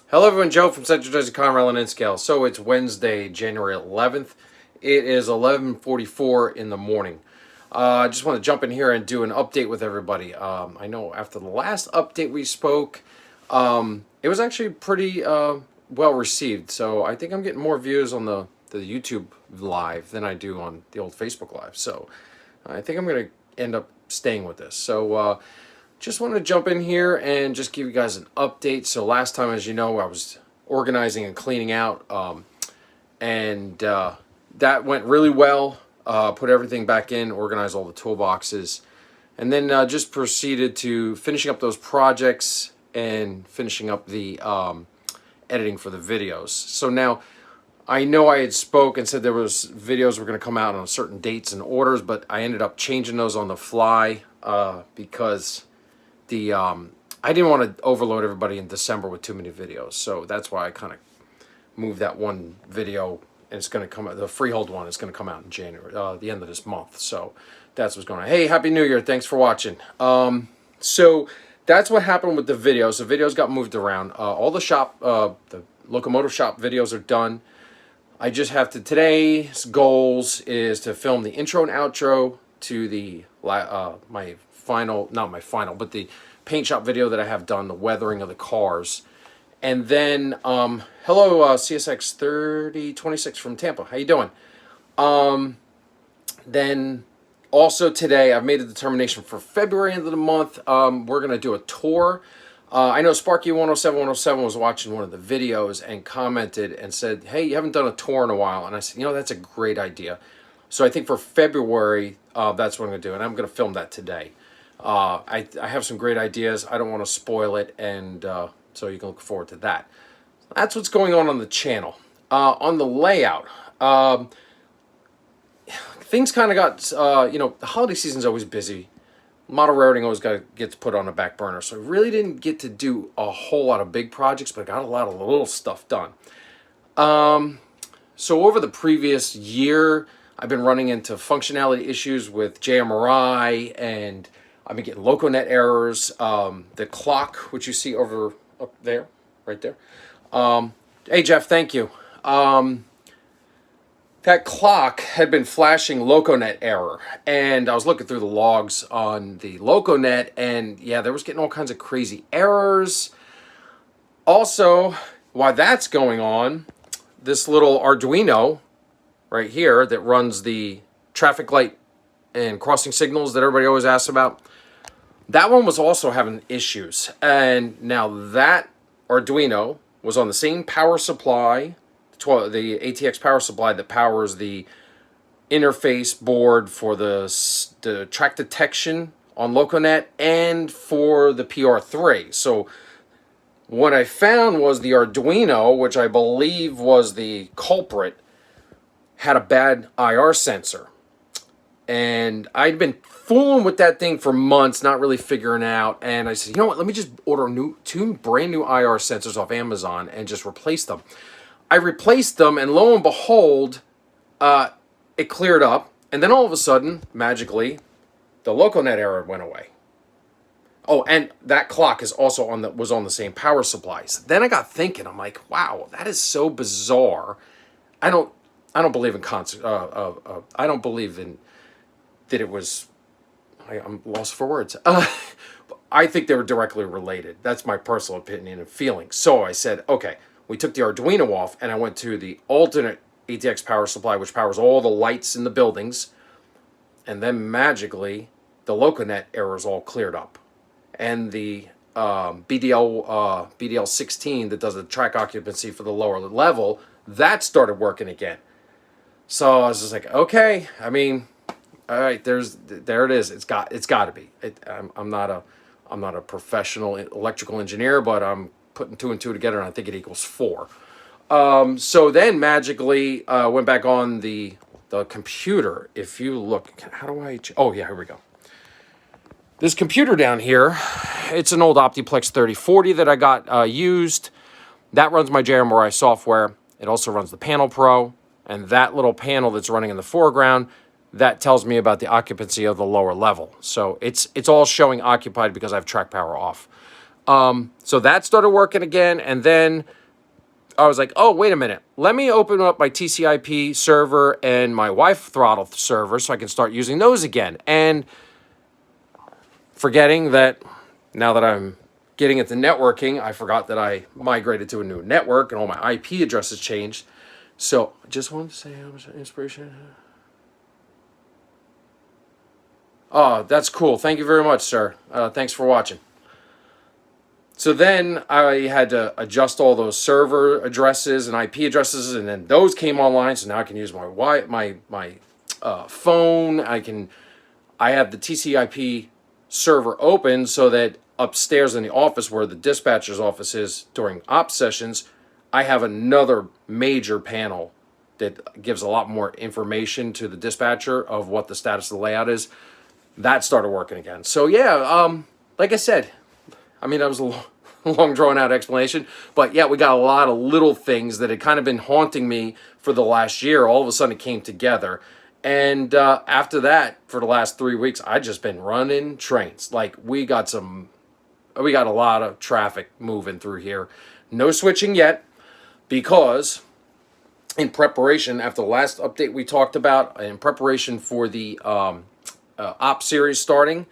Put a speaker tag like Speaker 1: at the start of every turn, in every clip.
Speaker 1: Hello everyone, Joe from Central Jersey Conrail and N-Scale. So it's Wednesday, January 11th. It is 11:44 in the morning. I just want to jump in here and do an update with everybody. I know after the last update we spoke, it was actually pretty well received. So I think I'm getting more views on the YouTube live than I do on the old Facebook live. So I think I'm going to end up staying with this. So just wanted to jump in here and just give you guys an update. So last time, as you know, I was organizing and cleaning out, and that went really well. Put everything back in, organized all the toolboxes, and then just proceeded to finishing up those projects and finishing up the editing for the videos. So now, I know I had spoke and said there was videos were going to come out on certain dates and orders, but I ended up changing those on the fly because I didn't want to overload everybody in December with too many videos, so that's why I kind of moved that one video, and it's going to come out, the freehold one is going to come out in January, the end of this month. So that's what's going on. Hey, Happy New Year! Thanks for watching. So that's what happened with the videos. The videos got moved around. All the shop, the locomotive shop videos are done. I just have to, today's goals is to film the intro and outro to the my final, not my final, but the paint shop video that I have done, the weathering of the cars. And then, hello, CSX 3026 from Tampa. How you doing? Then also today, I've made a determination for February end of the month. We're going to do a tour. I know Sparky107 was watching one of the videos and commented and said, hey, you haven't done a tour in a while. And I said, that's a great idea. So I think for February, that's what I'm going to do. And I'm going to film that today. I have some great ideas. I don't want to spoil it, and so you can look forward to that. That's what's going on the channel. On the layout, things kind of got, the holiday season's always busy. Model railroading always gets put on a back burner, so I really didn't get to do a whole lot of big projects, but I got a lot of little stuff done. So over the previous year, I've been running into functionality issues with JMRI, and I've been getting LocoNet errors. The clock, which you see up there, right there. Hey, Jeff, thank you. That clock had been flashing LocoNet error, and I was looking through the logs on the LocoNet, and yeah, there was getting all kinds of crazy errors. Also, while that's going on, this little Arduino right here that runs the traffic light and crossing signals that everybody always asks about, that one was also having issues. And now that Arduino was on the same power supply, the ATX power supply that powers the interface board for the track detection on LocoNet and for the PR3. So what I found was the Arduino, which I believe was the culprit, had a bad IR sensor. And I'd been fooling with that thing for months, not really figuring out. And I said, you know what, let me just order two brand new IR sensors off Amazon and just replace them. I replaced them, and lo and behold, it cleared up. And then all of a sudden, magically, the LocoNet error went away. Oh, and that clock is also was on the same power supplies. Then I got thinking, I'm like, wow, that is so bizarre. I don't believe in I don't believe in that it was. I'm lost for words. I think they were directly related. That's my personal opinion and feeling. So I said, okay, we took the Arduino off, and I went to the alternate ATX power supply, which powers all the lights in the buildings, and then magically, the LocoNet errors all cleared up, and the BDL 16 that does the track occupancy for the lower level, that started working again. So I was just like, okay, I mean, all right, there it is. It's got to be. I'm not a professional electrical engineer, but I'm putting 2 and 2 together, and I think it equals 4. So then magically went back on the computer. If you look, how do I? Oh yeah, here we go. This computer down here, it's an old Optiplex 3040 that I got used. That runs my JMRI software. It also runs the Panel Pro, and that little panel that's running in the foreground, that tells me about the occupancy of the lower level. So it's all showing occupied because I have track power off. So that started working again, and then I was like, oh, wait a minute. Let me open up my TCP server and my Wi-Fi throttle server so I can start using those again. And forgetting that now that I'm getting into networking, I forgot that I migrated to a new network and all my IP addresses changed. So I just wanted to say how much inspiration. Oh, that's cool. Thank you very much, sir. Thanks for watching. So then I had to adjust all those server addresses and IP addresses, and then those came online. So now I can use my phone. I have the TCP server open so that upstairs in the office where the dispatcher's office is during op sessions, I have another major panel that gives a lot more information to the dispatcher of what the status of the layout is. That started working again. So yeah, like I said, I mean, that was a long drawn out explanation, but yeah, we got a lot of little things that had kind of been haunting me for the last year. All of a sudden it came together. And after that, for the last 3 weeks, I just been running trains. Like we got a lot of traffic moving through here. No switching yet, because in preparation, after the last update we talked about, in preparation for the op series starting,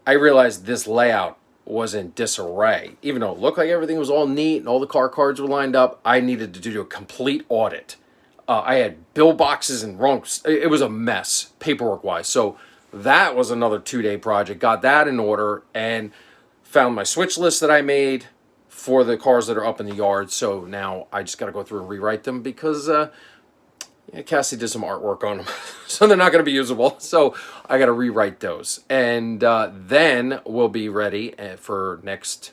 Speaker 1: I realized this layout was in disarray. Even though it looked like everything was all neat and all the car cards were lined up, I needed to do a complete audit. I had bill boxes and wrongs. It was a mess, paperwork-wise. So that was another 2-day project. Got that in order and found my switch list that I made for the cars that are up in the yard. So now I just got to go through and rewrite them because Cassie did some artwork on them. So they're not going to be usable. So I got to rewrite those. And then we'll be ready for next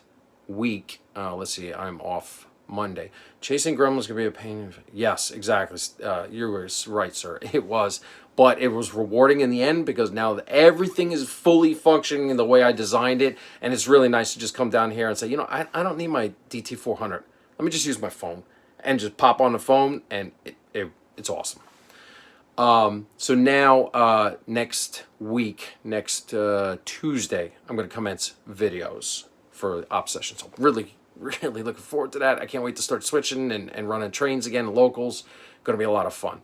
Speaker 1: week. Let's see, I'm off Monday. Chasing Gremlins can be a pain. Yes, exactly. You were right, sir. It was. But it was rewarding in the end because now everything is fully functioning in the way I designed it. And it's really nice to just come down here and say, I don't need my DT400. Let me just use my phone and just pop on the phone, and it's awesome. So now next week, next Tuesday, I'm going to commence videos for op sessions. So really looking forward to that. I can't wait to start switching and running trains again, locals. Going to be a lot of fun.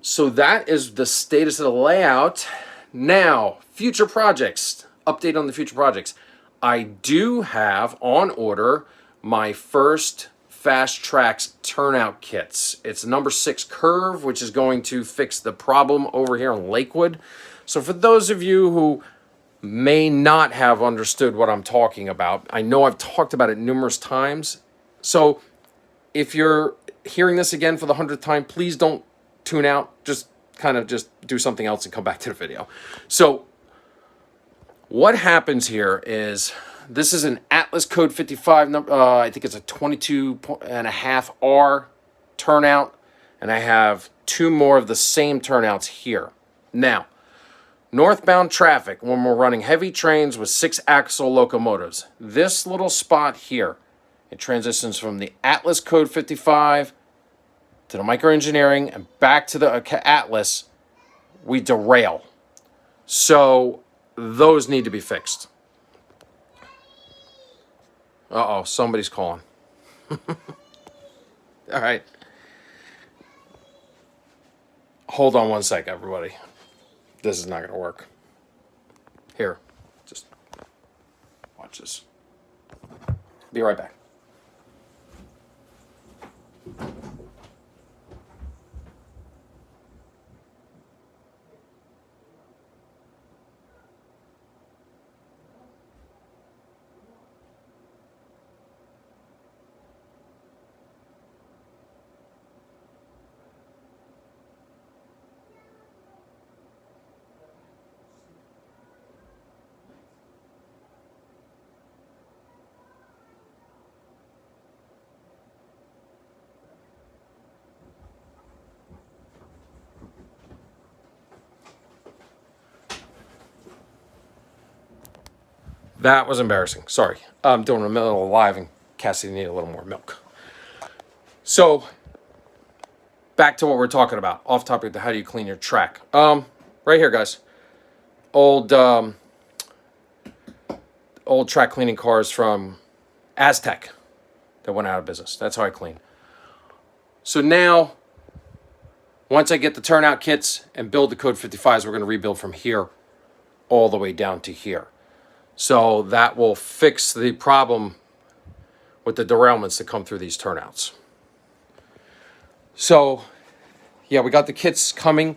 Speaker 1: So that is the status of the layout. Now, future projects. Update on the future projects. I do have on order my first Fast Tracks turnout kits. It's number 6 curve, which is going to fix the problem over here in Lakewood. So for those of you who may not have understood what I'm talking about, I know I've talked about it numerous times. So if you're hearing this again for the 100th time, please don't tune out. Just do something else and come back to the video. So what happens here is this is an Atlas Code 55 number. I think it's a 22.5R turnout, and I have 2 more of the same turnouts here. Now, northbound traffic, when we're running heavy trains with 6-axle locomotives, this little spot here, it transitions from the Atlas Code 55 to the microengineering and back to the Atlas. We derail. So those need to be fixed. Uh-oh, somebody's calling. All right. Hold on one sec, everybody. This is not going to work. Here, just watch this. Be right back. That was embarrassing. Sorry. I'm doing a middle of live and Cassie needed a little more milk. So, back to what we're talking about. Off topic to how do you clean your track. Right here, guys. Old old track cleaning cars from Aztec that went out of business. That's how I clean. So now, once I get the turnout kits and build the Code 55s, we're going to rebuild from here all the way down to here. So that will fix the problem with the derailments that come through these turnouts. So, yeah, we got the kits coming.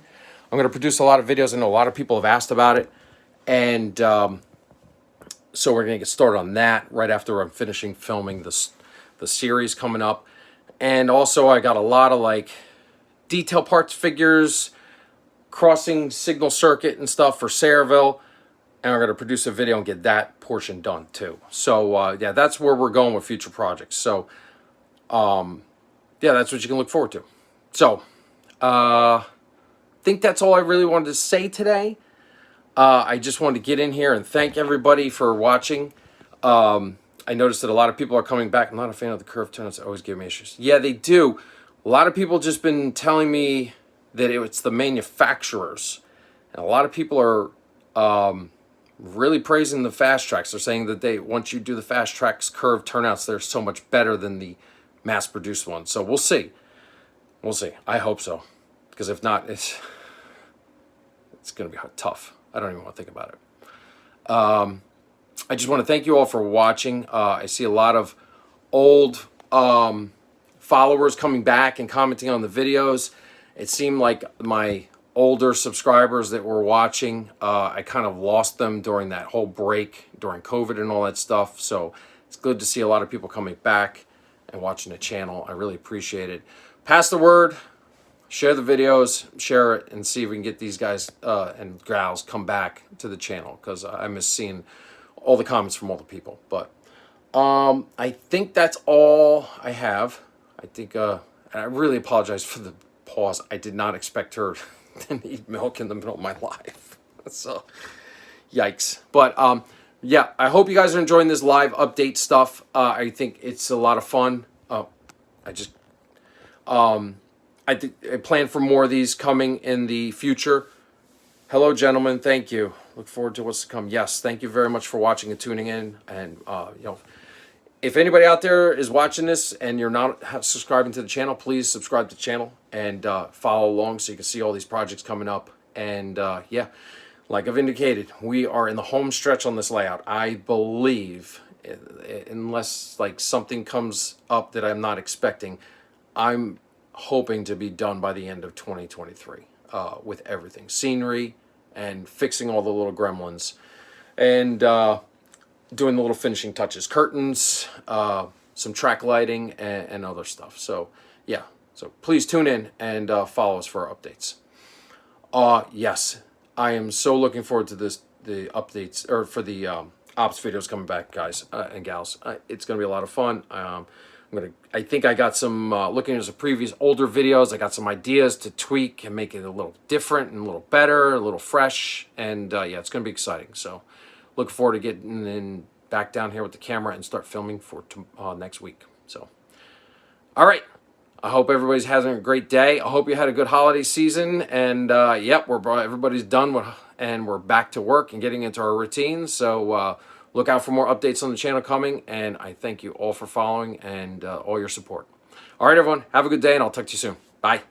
Speaker 1: I'm going to produce a lot of videos. I know a lot of people have asked about it. And so we're going to get started on that right after I'm finishing filming the series coming up. And also I got a lot of like detail parts figures, crossing signal circuit and stuff for Sayreville. And we're going to produce a video and get that portion done too. So yeah, that's where we're going with future projects. So yeah, that's what you can look forward to. So I think that's all I really wanted to say today. I just wanted to get in here and thank everybody for watching. I noticed that a lot of people are coming back. I'm not a fan of the curved turnouts. They always give me issues. Yeah, they do. A lot of people just been telling me that it's the manufacturers. And a lot of people are really praising the fast tracks. They're saying that once you do the fast tracks curved turnouts, they're so much better than the mass-produced ones. So we'll see. We'll see. I hope so. Because if not, it's going to be tough. I don't even want to think about it. I just want to thank you all for watching. I see a lot of old followers coming back and commenting on the videos. It seemed like my older subscribers that were watching, I kind of lost them during that whole break, during COVID and all that stuff. So it's good to see a lot of people coming back and watching the channel. I really appreciate it. Pass the word. Share the videos, share it, and see if we can get these guys and gals come back to the channel, because I miss seeing all the comments from all the people. But I think that's all I have. I think, and I really apologize for the pause. I did not expect her to need milk in the middle of my live. So, yikes. But yeah, I hope you guys are enjoying this live update stuff. I think it's a lot of fun. I plan for more of these coming in the future. Hello, gentlemen. Thank you. Look forward to what's to come. Yes, thank you very much for watching and tuning in. And you know, if anybody out there is watching this and you're not subscribing to the channel, please subscribe to the channel and follow along so you can see all these projects coming up. And yeah, like I've indicated, we are in the home stretch on this layout. I believe, unless like something comes up that I'm not expecting, I'm hoping to be done by the end of 2023 with everything, scenery and fixing all the little gremlins and doing the little finishing touches, curtains, some track lighting and other stuff. So yeah, so please tune in and follow us for our updates. Yes, I am so looking forward to the updates, or for the ops videos coming back, guys and gals. It's gonna be a lot of fun. I think I got some, looking at some previous older videos, I got some ideas to tweak and make it a little different and a little better, a little fresh. And yeah, it's going to be exciting. So look forward to getting back down here with the camera and start filming for next week. So, all right. I hope everybody's having a great day. I hope you had a good holiday season. And yep, everybody's done and we're back to work and getting into our routine. So, look out for more updates on the channel coming, and I thank you all for following and all your support. All right, everyone, have a good day, and I'll talk to you soon. Bye.